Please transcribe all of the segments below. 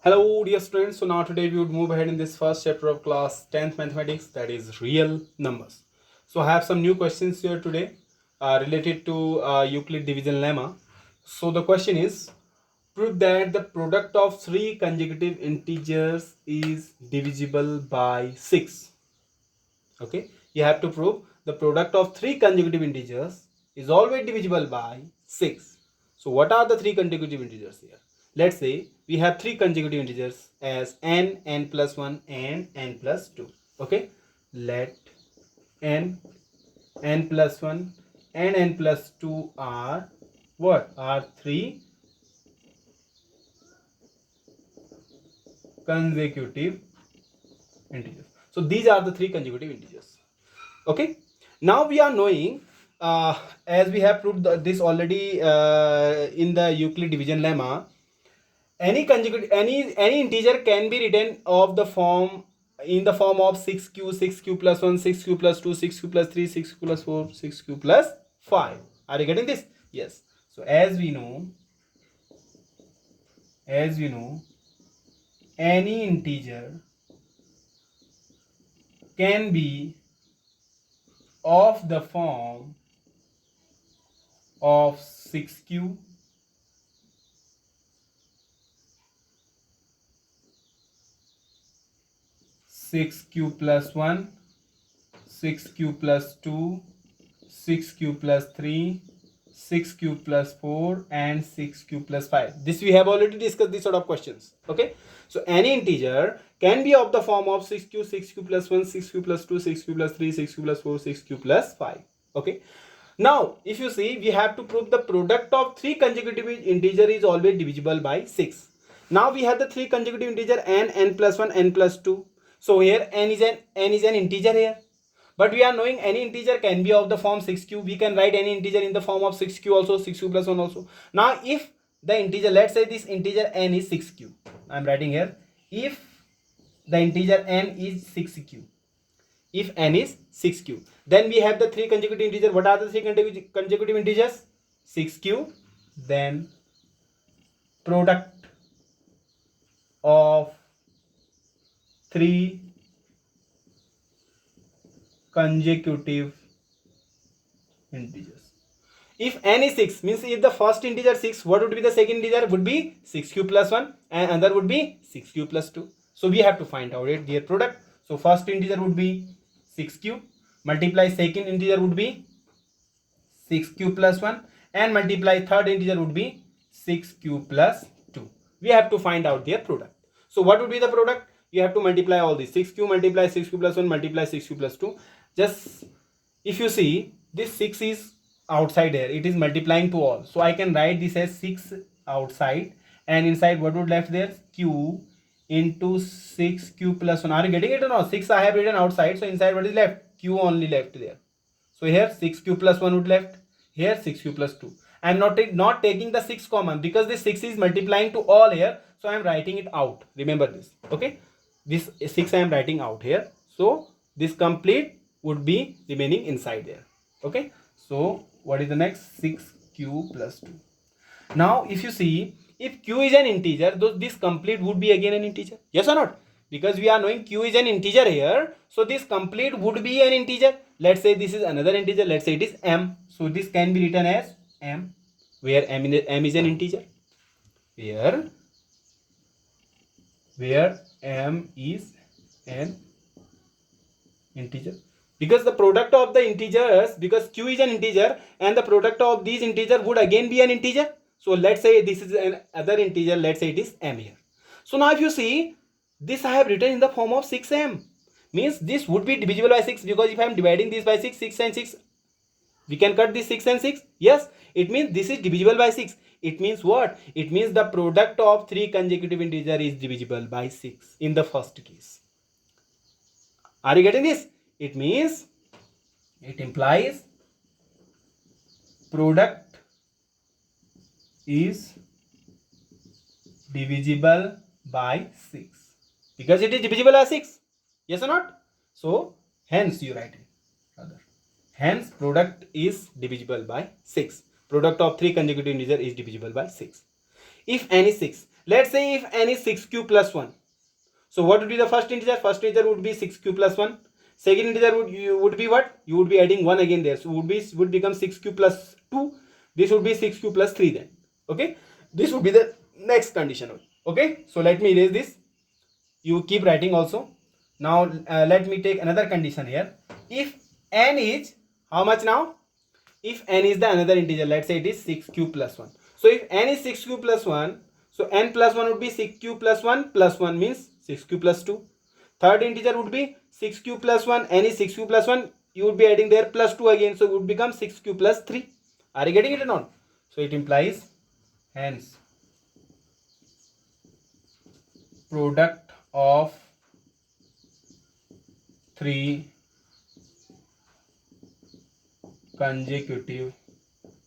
Hello dear students, so now today we would move ahead in this first chapter of class 10th mathematics, that is real numbers. So I have some new questions here today related to Euclid division lemma. So the question is, prove that the product of three consecutive integers is divisible by 6. Okay, you have to prove the product of three consecutive integers is always divisible by 6. So what are the three consecutive integers here? Let's say we have three consecutive integers as n plus 1 and n plus 2. Okay, let n plus 1 and n plus 2 are what? Are three consecutive integers. So these are the three consecutive integers. Okay, now we are knowing as we have proved this already in the Euclid division lemma, any consecutive any integer can be written of the form in the form of 6q plus 1 6q plus 2 6q plus 3 6q plus 4 6q plus 5. Are you getting this? Yes. So as we know any integer can be of the form of 6q, 6q plus 1, 6q plus 2, 6q plus 3, 6q plus 4 and 6q plus 5. This we have already discussed this sort of questions. Okay, so any integer can be of the form of 6q, 6q plus 1, 6q plus 2, 6q plus 3, 6q plus 4, 6q plus 5. Okay, now if you see, we have to prove the product of three consecutive integer is always divisible by 6. Now we have the three consecutive integer n plus 1, n plus 2. So here n is an integer here, but we are knowing any integer can be of the form 6q. We can write any integer in the form of 6q also, 6q plus 1 also. Now if the integer, let's say this integer n is 6q, I am writing here, if the integer n is 6q, if n is 6q, then we have the three consecutive integers. What are the three consecutive integers? 6q, then product of three consecutive integers. If n is 6, means if the first integer 6, what would be the second integer? Would be 6q plus 1 and another would be 6q plus 2. So we have to find out their product. So first integer would be 6q, multiply second integer would be 6q plus 1 and multiply third integer would be 6q plus 2. We have to find out their product. So what would be the product? You have to multiply all these. 6q multiply 6q plus 1 multiply 6q plus 2. Just if you see, this 6 is outside here, it is multiplying to all, so I can write this as 6 outside and inside what would left there? Q into 6q plus 1. Are you getting it or not? 6 I have written outside, so inside what is left? Q only left there. So here 6q plus 1 would left, here 6q plus 2. I am not taking the 6 common because this 6 is multiplying to all here, so I am writing it out. Remember this. Okay, this 6 I am writing out here, so this complete would be remaining inside there. Okay, so what is the next? 6q plus 2. Now if you see, if q is an integer, this complete would be again an integer. Yes or not? Because we are knowing q is an integer here, so this complete would be an integer. Let's say this is another integer, let's say it is m, so this can be written as m, where m is an integer, where m is an integer. Because the product of the integers, because q is an integer and the product of these integer would again be an integer. So let's say this is another integer, let's say it is m here. So now if you see, this I have written in the form of 6m, means this would be divisible by 6, because if I am dividing this by 6, 6 and 6, we can cut this 6 and 6. Yes, it means this is divisible by 6. It means what? It means the product of three consecutive integer is divisible by 6 in the first case. Are you getting this? It means, it implies product is divisible by 6 because it is divisible by 6. Yes or not? So hence you write it rather. Hence product is divisible by 6. Product of three consecutive integer is divisible by 6. If n is 6, Let's say if n is 6 cube plus 1. So what would be the first integer? First integer would be 6 cube plus 1. Second integer would be what? You would be adding 1 again there. So would become 6 cube plus 2. This would be 6 cube plus 3 then. Okay. This would be the next condition. Okay. So let me erase this. You keep writing also. Now let me take another condition here. If n is how much now? If n is the another integer, let's say it is 6 cube plus 1. So if n is 6 cube plus 1, so n plus 1 would be 6 cube plus 1 means 6 cube plus 2. Third integer would be 6 cube plus 1, n is 6 cube plus 1, you would be adding there plus 2 again, so it would become 6 cube plus 3. Are you getting it or not? So it implies hence product of 3 consecutive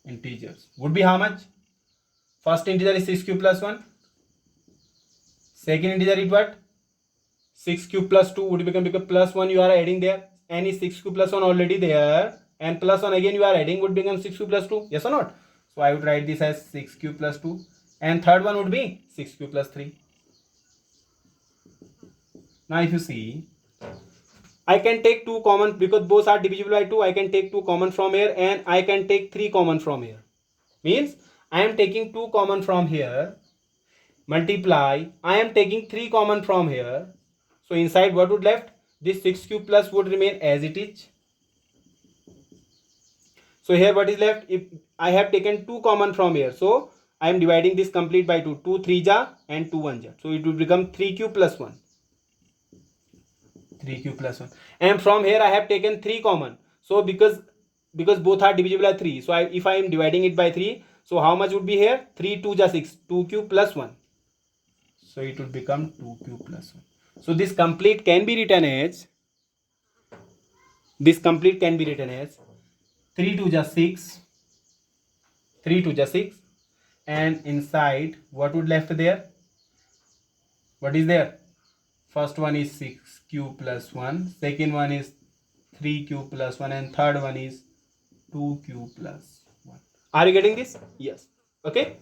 integers would be how much? First integer is 6 cube plus 1. Second integer is what? 6 cube plus 2 would become plus 1 you are adding there. N is 6 cube plus 1 already there. And plus 1 again you are adding would become 6 cube plus 2. Yes or not? So I would write this as 6 cube plus 2. And third one would be 6 cube plus 3. Now if you see, I can take 2 common because both are divisible by 2. I can take 2 common from here and I can take 3 common from here. Means I am taking 2 common from here. Multiply. I am taking 3 common from here. So inside what would left? This 6 cube plus would remain as it is. So here what is left? If I have taken 2 common from here. So I am dividing this complete by 2. 2 3 ja and 2 1 ja. So it will become 3 cube plus 1. 3 cube plus 1. And from here I have taken 3 common. So because both are divisible by 3. So if I am dividing it by 3. So how much would be here? 3 2 ja 6. 2 cube plus 1. So it would become 2 cube plus 1. So this complete can be written as 3 2 ja 6. 3 2 ja 6. And inside what would left there? What is there? First one is 6 cube plus 1. Second one is 3 cube plus 1. And third one is 2 cube plus 1. Are you getting this? Yes. Okay.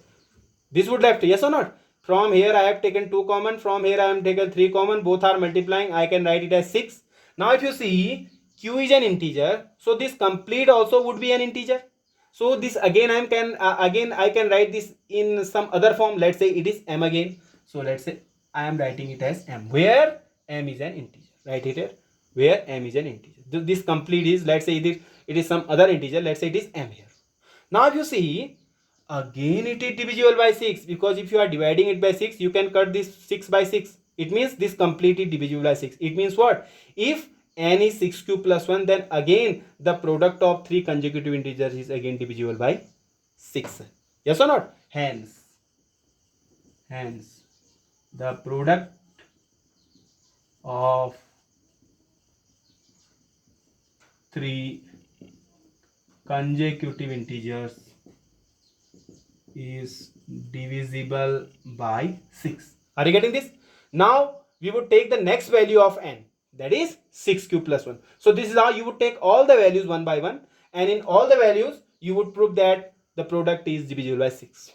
This would left. Yes or not? From here I have taken 2 common. From here I have taken 3 common. Both are multiplying. I can write it as 6. Now if you see, q is an integer. So this complete also would be an integer. So this again I can write this in some other form. Let's say it is m again. So let's say I am writing it as m, where m is an integer. Write it here, where m is an integer. This complete is, let's say it is some other integer. Let's say it is m here. Now if you see, again it is divisible by 6, because if you are dividing it by 6, you can cut this 6 by 6. It means this complete is divisible by 6. It means what? If n is 6 cube plus 1, then again the product of 3 consecutive integers is again divisible by 6. Yes or not? Hence the product of 3 consecutive integers is divisible by 6. Are you getting this? Now we would take the next value of n, that is 6 cube plus 1. So this is how you would take all the values one by one, and in all the values you would prove that the product is divisible by 6.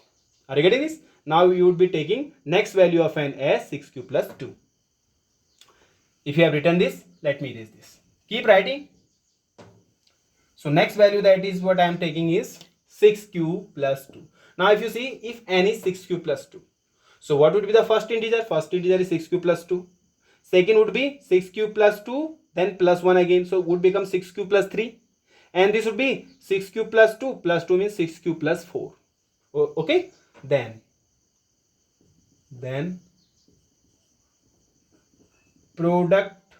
Are you getting this? Now you would be taking next value of n as 6 cube plus 2. If you have written this, let me erase this. Keep writing. So next value, that is what I am taking, is 6 cube plus 2. Now if you see, if n is 6 cube plus 2. So what would be the first integer? First integer is 6 cube plus 2. Second would be 6 cube plus 2, then plus 1 again. So it would become 6 cube plus 3. And this would be 6 cube plus 2 means 6 cube plus 4. Okay. Then product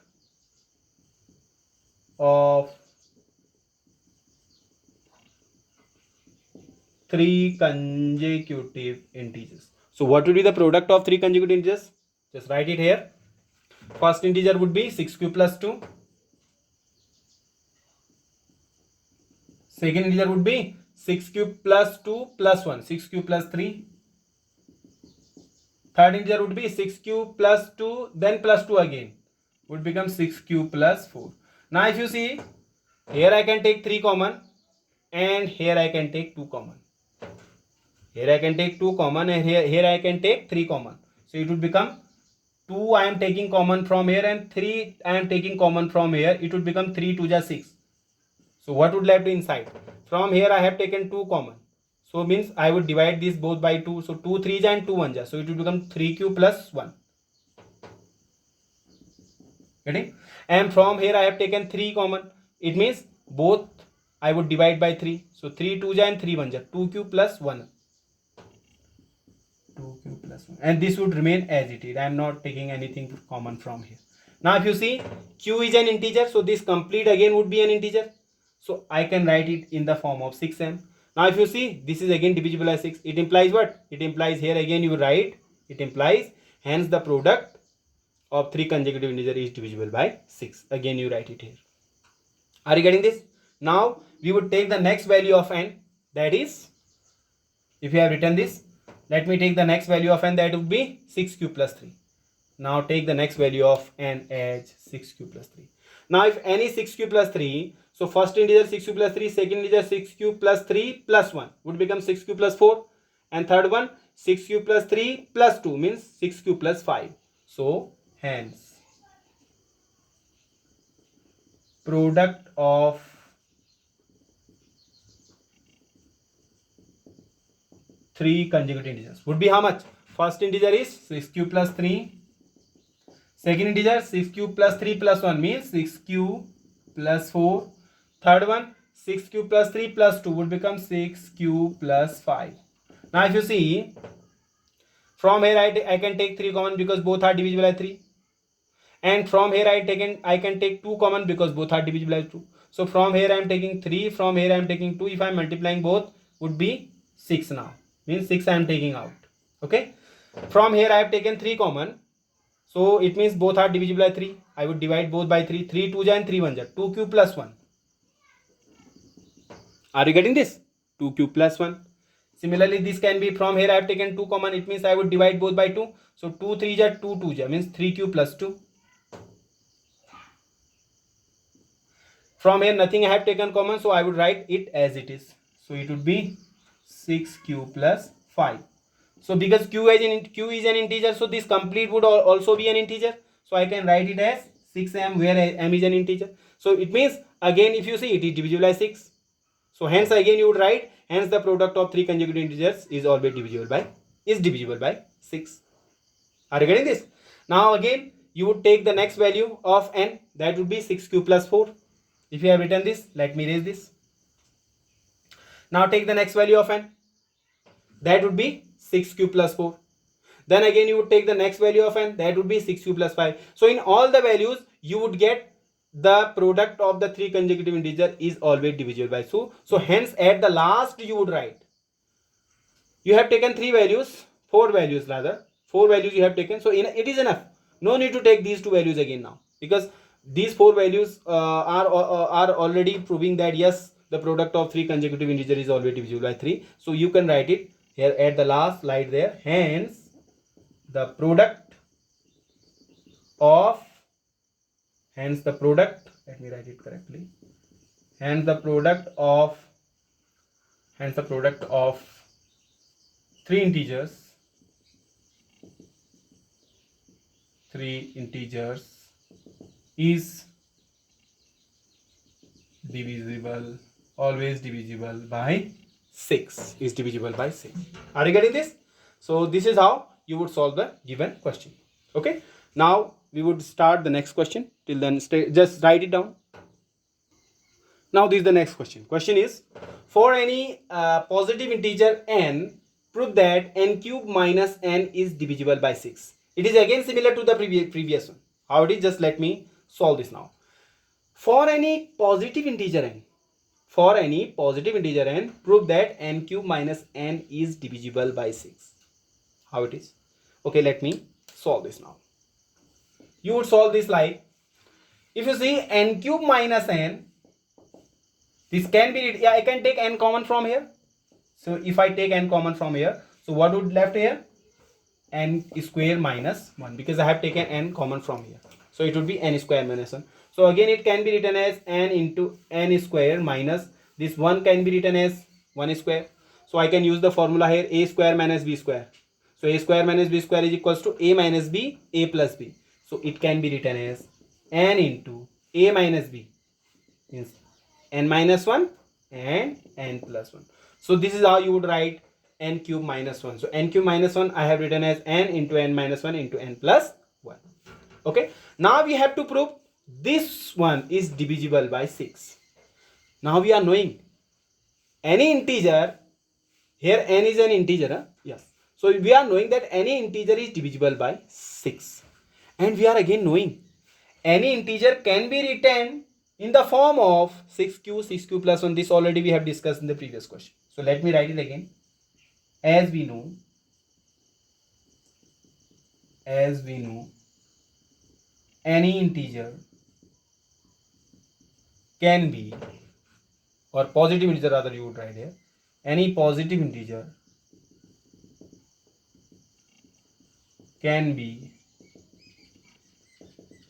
of 3 consecutive integers. So what would be the product of 3 consecutive integers? Just write it here. First integer would be 6 cube plus 2. Second integer would be 6 cube plus 2 plus 1, 6 cube plus 3. Third integer would be 6 cube plus 2, then plus 2 again. Would become 6 cube plus 4. Now if you see, here I can take 3 common and here I can take 2 common. Here I can take 2 common, and here I can take 3 common. So it would become 2 I am taking common from here and 3 I am taking common from here. It would become 3 2 ja 6. So what would left inside? From here I have taken 2 common. So means I would divide this both by 2. So 2 3 ja and 2 1 ja. So it would become 3q plus 1. Getting? And from here I have taken 3 common. It means both I would divide by 3. So 3 2 ja and 3 1 ja. 2q plus 1. 2q plus 1. And this would remain as it is. I am not taking anything common from here. Now if you see, q is an integer. So this complete again would be an integer. So I can write it in the form of 6m. Now if you see, this is again divisible by 6. It implies what? It implies here again you write, it implies hence the product of 3 consecutive integers is divisible by 6. Again you write it here. Are you getting this? Now we would take the next value of n, that is, if you have written this, let me take the next value of n, that would be 6q plus 3. Now take the next value of n as 6q plus 3. Now if n is 6q plus 3, so first integer 6q plus 3, second integer 6q plus 3 plus 1 would become 6q plus 4, and third one 6q plus 3 plus 2 means 6q plus 5. So hence product of three consecutive integers would be how much? First integer is 6q plus 3. Second integer 6q plus 3 plus 1 means 6q plus 4. Third one 6q plus 3 plus 2 would become 6q plus 5. Now if you see, from here I can take 3 common because both are divisible by 3. And from here I can take 2 common because both are divisible by 2. So from here I am taking 3, from here I am taking 2. If I am multiplying both, would be 6 now. Means 6 I am taking out. Okay. From here I have taken 3 common. So it means both are divisible by 3. I would divide both by 3. 3 2 ja and 3 1 ja. 2q plus 1. Are you getting this? 2q plus 1. Similarly, this can be, from here I have taken 2 common. It means I would divide both by 2. So 2 3 ja 2 2 ja means 3q plus 2. From here nothing I have taken common, so I would write it as it is. So it would be 6q plus 5. So because q is an integer, so this complete would also be an integer. So I can write it as 6m, where m is an integer. So it means again if you see, it is divisible by 6. So hence again you would write, hence the product of 3 consecutive integers is always divisible by 6. Are you getting this? Now again you would take the next value of n, that would be 6q plus 4. If you have written this, let me erase this. Now take the next value of n, that would be 6q plus 4. Then again you would take the next value of n, that would be 6q plus 5. So in all the values you would get the product of the 3 consecutive integer is always divisible by 2. So hence at the last you would write, you have taken 4 values rather, 4 values you have taken. So it is enough. No need to take these 2 values again now, because these 4 values are already proving that yes, the product of 3 consecutive integer is always divisible by 3. So you can write it here at the last slide there. Hence the product of, let me write it correctly. Hence the product of 3 integers is divisible, always divisible by 6. Is divisible by 6. Are you getting this? So this is how you would solve the given question. Okay. Now we would start the next question. Till then, just write it down. Now this is the next question. Question is, for any positive integer n, prove that n cube minus n is divisible by 6. It is again similar to the previous one. How it is? Just let me solve this now. For any positive integer n, prove that n cube minus n is divisible by 6. How it is? Okay, let me solve this now. You would solve this like, if you see n cube minus n, this can be, I can take n common from here. So if I take n common from here, so what would left here? N square minus 1, because I have taken n common from here. So it would be n square minus 1. So again it can be written as n into n square minus this 1 can be written as 1 square. So I can use the formula here, a square minus b square. So a square minus b square is equals to a minus b, a plus b. So it can be written as n into a minus b, means n minus 1 and n plus 1. So this is how you would write n cube minus 1. So n cube minus 1 I have written as n into n minus 1 into n plus 1. Okay. Now we have to prove this one is divisible by 6. Now we are knowing any integer, here n is an integer, huh? Yes. So we are knowing that any integer is divisible by 6. And we are again knowing any integer can be written in the form of 6q plus 1. This already we have discussed in the previous question. So let me write it again. As we know, any integer can be, or positive integer rather you would write here, any positive integer can be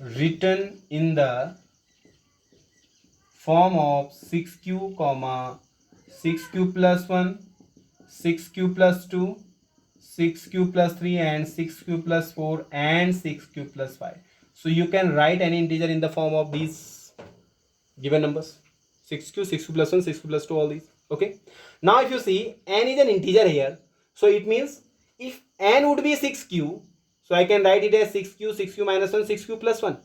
written in the form of 6q, 6q plus 1, 6q plus 2, 6q plus 3 and 6q plus 4 and 6q plus 5. So you can write any integer in the form of these given numbers, 6q, 6q plus 1, 6q plus 2, all these. Okay. Now if you see n is an integer here, so it means if n would be 6q, so I can write it as 6q, 6q minus 1, 6q plus 1.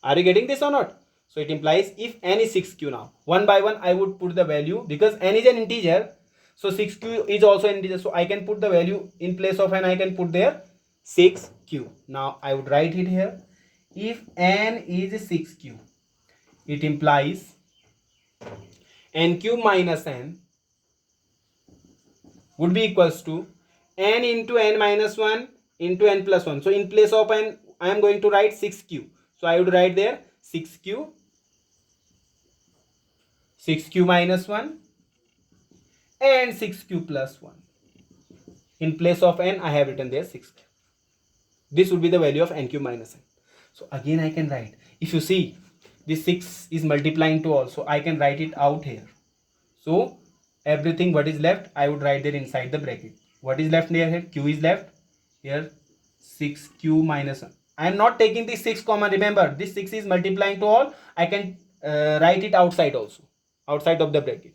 Are you getting this or not? So it implies if n is 6q, now one by one I would put the value, because n is an integer, so 6q is also an integer, so I can put the value in place of n, I can put there 6q. Now I would write it here. If n is 6q, it implies n cube minus n would be equals to n into n minus 1 into n plus 1. So in place of n, I am going to write 6q. So I would write there 6q minus 1 and 6q plus 1. In place of n, I have written there 6q. This would be the value of n cube minus n. So again I can write, if you see this 6 is multiplying to all, so I can write it out here. So everything what is left, I would write there inside the bracket. What is left here? Q is left here, 6q minus 1. I am not taking this 6 comma, remember this 6 is multiplying to all, I can write it outside also, outside of the bracket.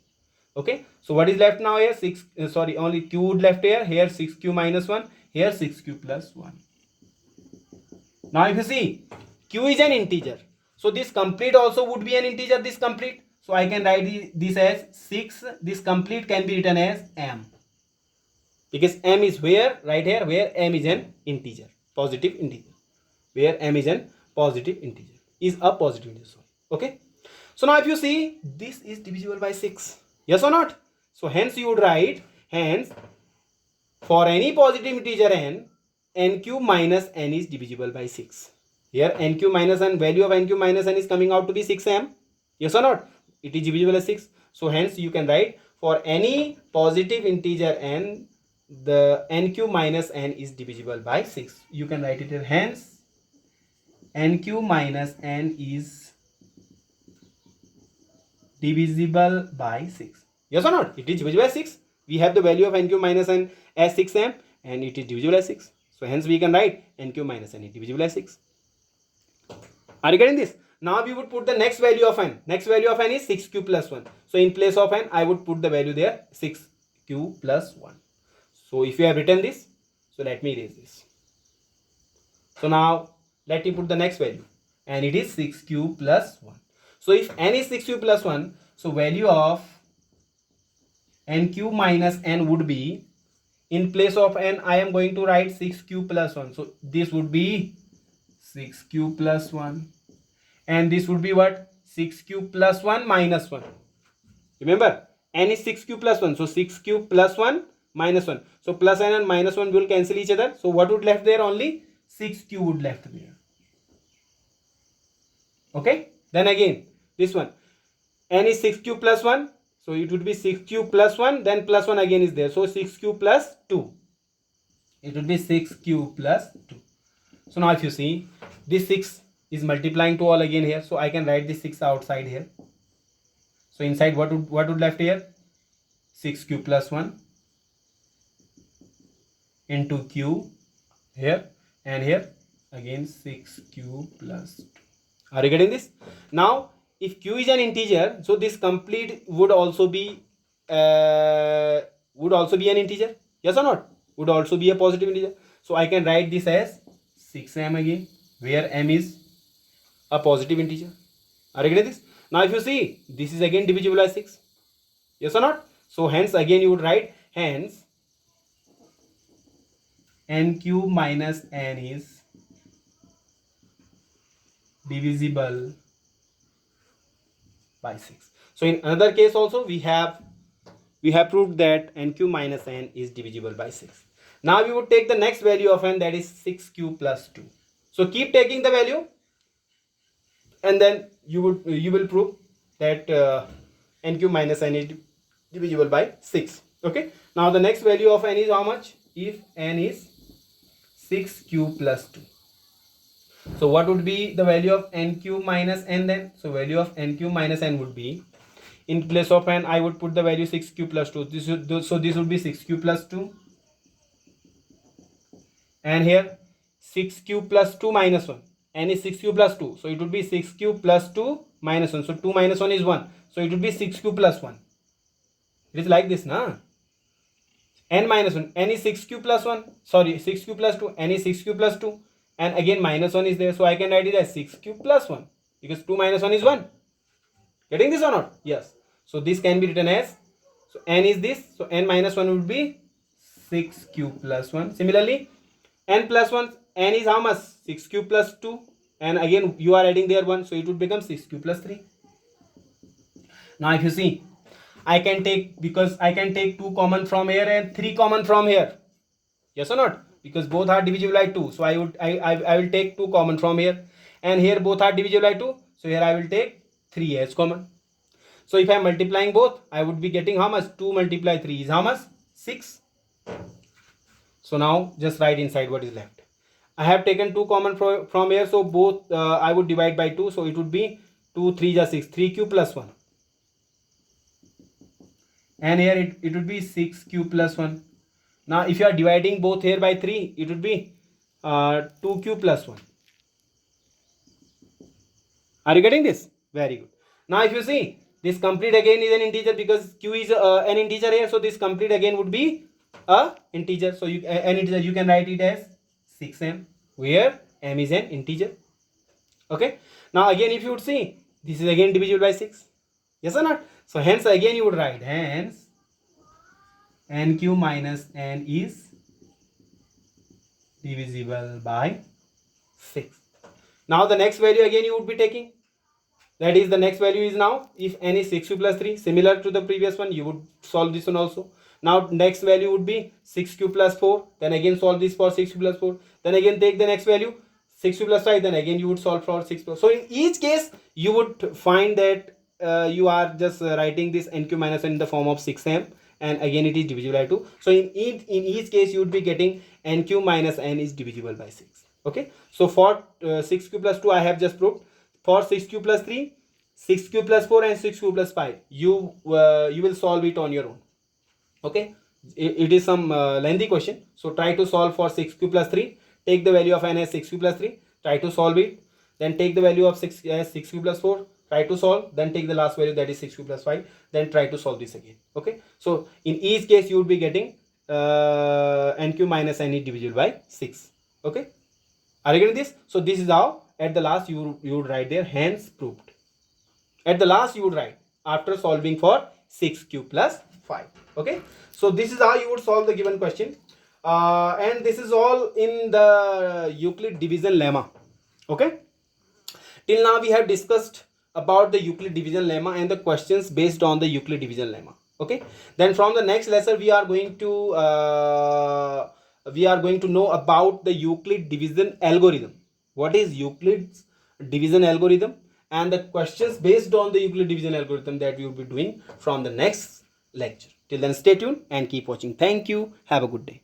Okay, so what is left now here? Only q would left here, 6q minus 1, here 6q plus 1. Now if you see, q is an integer, so this complete also would be an integer, this complete. So I can write this as 6, this complete can be written as m. Because m is where, right here, where m is an integer, positive integer. Where m is an positive integer, is a positive integer, sorry. Okay. So now if you see, this is divisible by 6. Yes or not? So hence you would write, hence for any positive integer n cube minus n is divisible by 6. Here n cube minus n, value of n cube minus n is coming out to be 6m. Yes or not? It is divisible by 6. So hence you can write, for any positive integer n, the n cube minus n is divisible by 6. You can write it here, hence n cube minus n is divisible by 6. Yes or not? It is divisible by 6. We have the value of n cube minus n as 6m and it is divisible by 6. So hence we can write n cube minus n is divisible by 6. Are you getting this? Now we would put the next value of n. Next value of n is 6q plus 1. So in place of n, I would put the value there 6q plus 1. So if you have written this, so let me erase this. So now let me put the next value, and it is 6q plus 1. So if n is 6q plus 1, so value of n cube minus n would be, in place of n, I am going to write 6q plus 1. So this would be 6q plus 1. And this would be what? 6q plus 1 minus 1. Remember, n is 6q plus 1. So 6q plus 1 minus 1. So plus n and minus 1 will cancel each other. So what would left there? Only 6q would left there. Okay. Then again, this one. N is 6q plus 1. So it would be 6q plus 1. Then plus 1 again is there. So 6q plus 2. It would be 6q plus 2. So now if you see, this 6 is multiplying to all again here. So I can write this 6 outside here. So inside what would left here? 6q plus 1 into q here, and here again 6q plus 2. Are you getting this? Now if q is an integer, so this complete would also be an integer, yes or not? Would also be a positive integer. So I can write this as 6m again, where m is a positive integer. Are you getting this? Now if you see, this is again divisible by 6, yes or not? So hence again you would write, hence n cube minus n is divisible by 6. So in another case also we have proved that n cube minus n is divisible by 6. Now we would take the next value of n, that is 6q plus 2. So keep taking the value, and then you will prove that n cube minus n is divisible by 6. Okay. Now the next value of n is how much? If n is 6q plus 2. So what would be the value of n cube minus n then? So value of n cube minus n would be, in place of n I would put the value 6q plus 2. This would be 6q plus 2, and here 6q plus 2 minus 1. N is 6q plus 2, so it would be 6q plus 2 minus 1. So 2 minus 1 is 1, so it would be 6q plus 1. It is like this, na? N minus 1, n is 6q plus 1, sorry 6q plus 2, n is 6q plus 2, and again minus 1 is there, so I can write it as 6q plus 1, because 2 minus 1 is 1. Getting this or not? Yes. So this can be written as, so n is this, so n minus 1 would be 6q plus 1. Similarly, n plus 1, n is how much? 6q plus 2, and again you are adding there 1, so it would become 6q plus 3. Now if you see, I can take, because I can take 2 common from here and 3 common from here, yes or not? Because both are divisible by 2, so I will take 2 common from here, and here both are divisible by 2, so here I will take 3 as common. So if I am multiplying both, I would be getting how much? 2 multiply 3 is how much? 6. So now just write inside what is left. I have taken 2 common from here, so both I would divide by 2, so it would be 2 3 is 6, 3q plus 1, and here it would be 6q plus 1. Now if you are dividing both here by 3, it would be 2q plus 1. Are you getting this? Very good. Now if you see, this complete again is an integer, because q is an integer here, so this complete again would be a integer. So an integer, you can write it as 6m, where m is an integer. Okay. Now again if you would see, this is again divisible by 6, yes or not? So hence again you would write, hence n cube minus n is divisible by 6. Now the next value again you would be taking, that is the next value is, now if n is 6q plus 3, similar to the previous one, you would solve this one also. Now next value would be 6q plus 4, then again solve this for 6q plus 4, then again take the next value 6q plus 5, then again you would solve for 6 plus. So in each case you would find that you are just writing this n cube minus n in the form of 6m, and again it is divisible by 2. So in each case you would be getting n cube minus n is divisible by 6. Okay. So for 6q plus 2 I have just proved. For 6q plus 3, 6q plus 4 and 6q plus 5, you will solve it on your own. Okay. It is some lengthy question, so try to solve for 6q plus 3. Take the value of n as 6q plus 3, try to solve it. Then take the value of 6 as 6q plus 4, try to solve. Then take the last value, that is 6q plus 5, then try to solve this again. Okay. So in each case you would be getting n cube minus n is divisible by 6. Okay. Are you getting this? So this is how at the last you would write there, hence proved. At the last you would write, after solving for 6q plus 5. Okay. So this is how you would solve the given question. And this is all in the Euclid division lemma. Okay. Till now we have discussed about the Euclid division lemma and the questions based on the Euclid division lemma. Okay. Then from the next lesson we are going to know about the Euclid division algorithm. What is Euclid's division algorithm, and the questions based on the Euclid division algorithm that we will be doing from the next lecture. Till then, stay tuned and keep watching. Thank you. Have a good day.